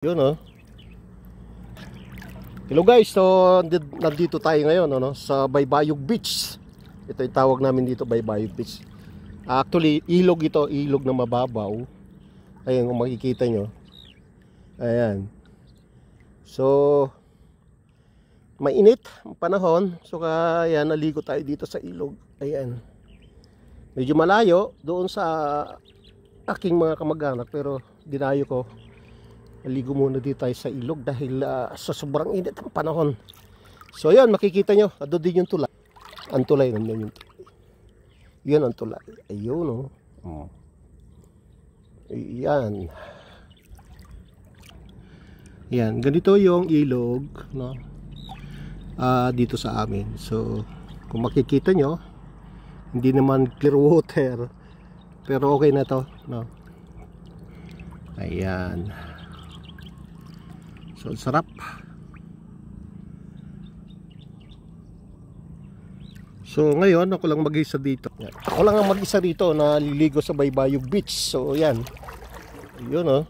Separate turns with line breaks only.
Yun oh. Hello guys, so nandito tayo ngayon sa Baybayog Beach. Ito yung tawag namin dito, Baybayog Beach. Actually, ilog ito, ilog na mababaw. Ayan kung makikita nyo. Ayan. So, mainit ang panahon. So kaya naligo tayo dito sa ilog. Ayan. Medyo malayo doon sa aking mga kamag-anak, pero dinayo ko. Naligo muna dito tayo sa ilog dahil sa sobrang init ang panahon. So ayan, makikita nyo, ado din yung tulay. Ang tulay, nandiyan yung tulay. Yan ang tulay. Ayun oh. Ayan. Yan, ganito yung ilog, no? Dito sa amin. So kung makikita nyo, hindi naman clear water, pero okay na to, no? Ayan. So sarap. So ngayon ako lang mag-isa dito. Ako lang ang mag-isa dito na liligo sa Baybayog Beach. So yan. Yun oh.